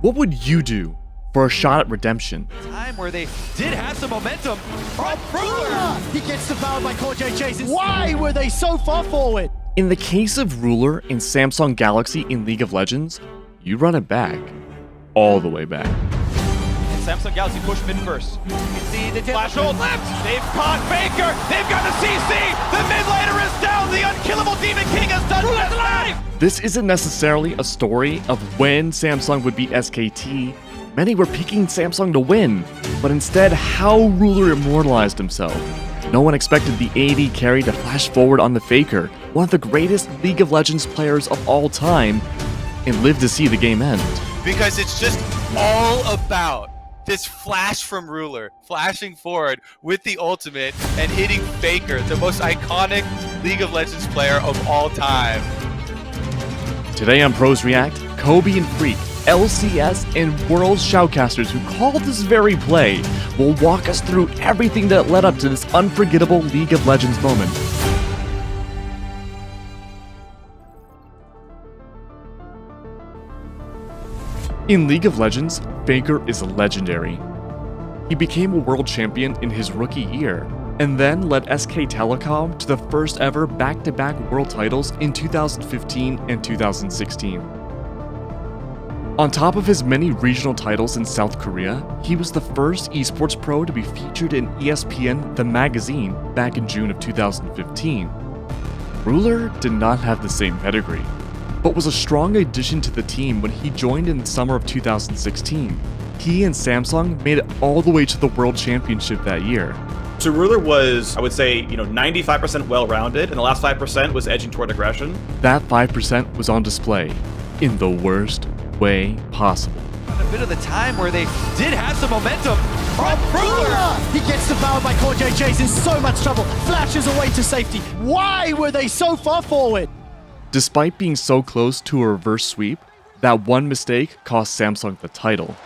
What would you do for a shot at redemption? Time where they did have some momentum. He gets devoured by Core JJ's. Why were they so far forward? In the case of Ruler in Samsung Galaxy in League of Legends, you run it back. All the way back. And Samsung Galaxy push mid first. You can see the flash hold left. They've caught Faker. They've got the CC. The mid laner is down. The unkillable Demon King has done his life. This isn't necessarily a story of when Samsung would beat SKT. Many were picking Samsung to win, but instead how Ruler immortalized himself. No one expected the AD carry to flash forward on the Faker, one of the greatest League of Legends players of all time, and live to see the game end. Because it's just all about this flash from Ruler, flashing forward with the ultimate and hitting Faker, the most iconic League of Legends player of all time. Today on Pros React, Kobe and Phreak, LCS, and World Shoutcasters who called this very play will walk us through everything that led up to this unforgettable League of Legends moment. In League of Legends, Faker is legendary. He became a world champion in his rookie year, and then led SK Telecom to the first ever back-to-back world titles in 2015 and 2016. On top of his many regional titles in South Korea, he was the first esports pro to be featured in ESPN The Magazine back in June of 2015. Ruler did not have the same pedigree, but was a strong addition to the team when he joined in the summer of 2016. He and Samsung made it all the way to the World Championship that year. So Ruler was, I would say, 95% well-rounded, and the last 5% was edging toward aggression. That 5% was on display in the worst way possible. A bit of the time where they did have some momentum. Ruler! He gets devoured by Core JJ's in so much trouble. Flashes away to safety. Why were they so far forward? Despite being so close to a reverse sweep, that one mistake cost Samsung the title.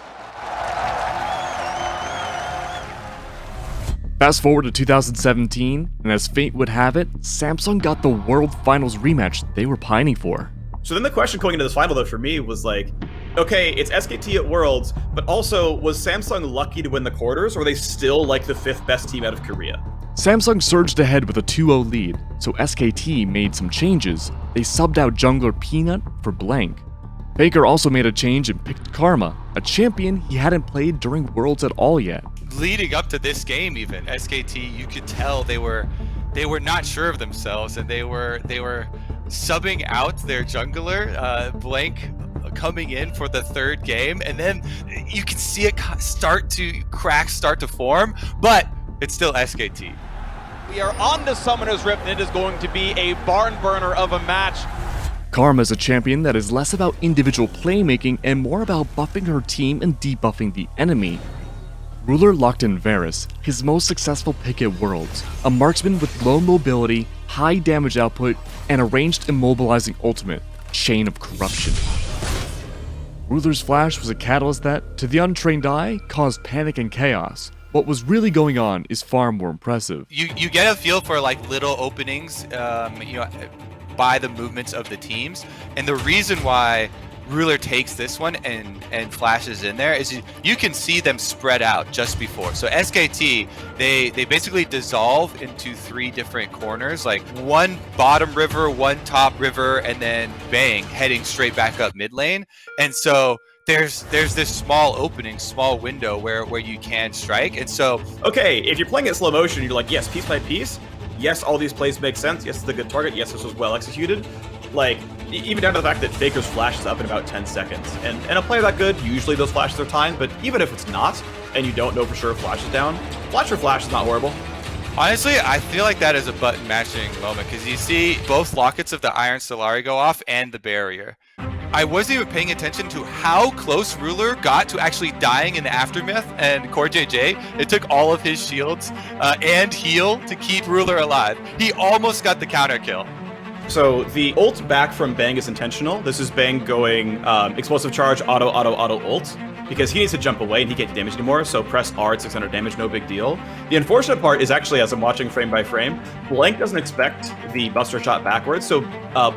Fast forward to 2017, and as fate would have it, Samsung got the World Finals rematch they were pining for. So then the question going into this final, though, for me was like, okay, it's SKT at Worlds, but also, was Samsung lucky to win the quarters, or were they still like the 5th best team out of Korea? Samsung surged ahead with a 2-0 lead, so SKT made some changes. They subbed out jungler Peanut for Blank. Faker also made a change and picked Karma, a champion he hadn't played during Worlds at all yet. Leading up to this game even, SKT, you could tell they were not sure of themselves, and they were subbing out their jungler, Blank, coming in for the 3rd game, and then you can see it start to form, but it's still SKT. We are on the Summoner's Rift, and it is going to be a barn burner of a match. Karma is a champion that is less about individual playmaking and more about buffing her team and debuffing the enemy. Ruler locked in Varus, his most successful pick at Worlds, a marksman with low mobility, high damage output, and a ranged immobilizing ultimate, Chain of Corruption. Ruler's flash was a catalyst that, to the untrained eye, caused panic and chaos. What was really going on is far more impressive. You get a feel for like little openings, by the movements of the teams, and the reason why Ruler takes this one and flashes in there is you can see them spread out just before. So SKT, they basically dissolve into 3 different corners, like one bottom river, one top river, and then bang, heading straight back up mid lane. And so there's this small opening, small window where you can strike. And so, okay, if you're playing it slow motion, you're like, yes, piece by piece. Yes, all these plays make sense. Yes, it's a good target. Yes, this was well executed. Like, even down to the fact that Faker's flash is up in about 10 seconds. And a player that good, usually those flashes are timed, but even if it's not, and you don't know for sure if flash is down, flash for flash is not horrible. Honestly, I feel like that is a button matching moment, because you see both lockets of the Iron Stellari go off and the barrier. I wasn't even paying attention to how close Ruler got to actually dying in the aftermath, and Core JJ, it took all of his shields and heal to keep Ruler alive. He almost got the counter kill. So the ult back from Bang is intentional. This is Bang going explosive charge, auto ult, because he needs to jump away and he can't do damage anymore, so press R at 600 damage, no big deal. The unfortunate part is actually, as I'm watching frame by frame, Blank doesn't expect the Buster shot backwards, so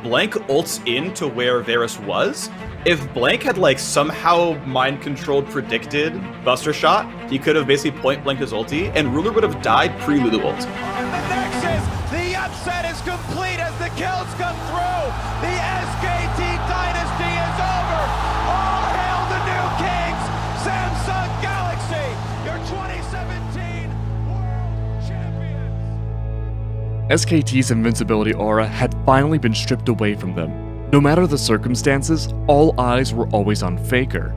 Blank ults into where Varus was, If Blank had like somehow mind-controlled predicted Buster Shot, he could have basically point-blanked his ulti, and Ruler would have died pre-Lulu ult. The Nexus, the upset is complete as the kills come through. The SKT dynasty is over. All hail the new kings, Samsung Galaxy, your 2017 world champions. SKT's invincibility aura had finally been stripped away from them. No matter the circumstances, all eyes were always on Faker.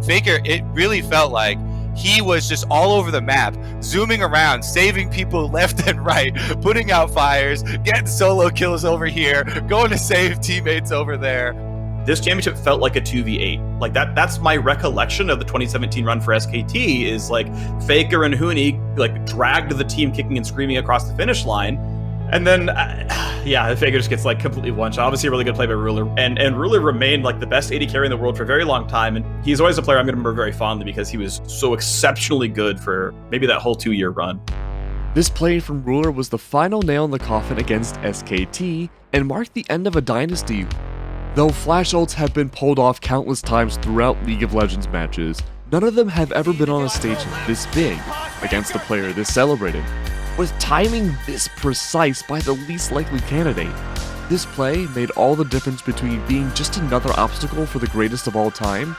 Faker, it really felt like he was just all over the map, zooming around, saving people left and right, putting out fires, getting solo kills over here, going to save teammates over there. This championship felt like a 2v8. Like that's my recollection of the 2017 run for SKT, is like Faker and Huni like dragged the team kicking and screaming across the finish line. And then, yeah, Faker just gets like completely one-shot. Obviously a really good play by Ruler. And Ruler remained like the best AD carry in the world for a very long time. And he's always a player I'm going to remember very fondly because he was so exceptionally good for maybe that whole 2-year run. This play from Ruler was the final nail in the coffin against SKT and marked the end of a dynasty. Though flash ults have been pulled off countless times throughout League of Legends matches, none of them have ever been on a stage this big against a player this celebrated. With timing this precise by the least likely candidate, this play made all the difference between being just another obstacle for the greatest of all time,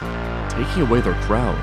taking away their crown.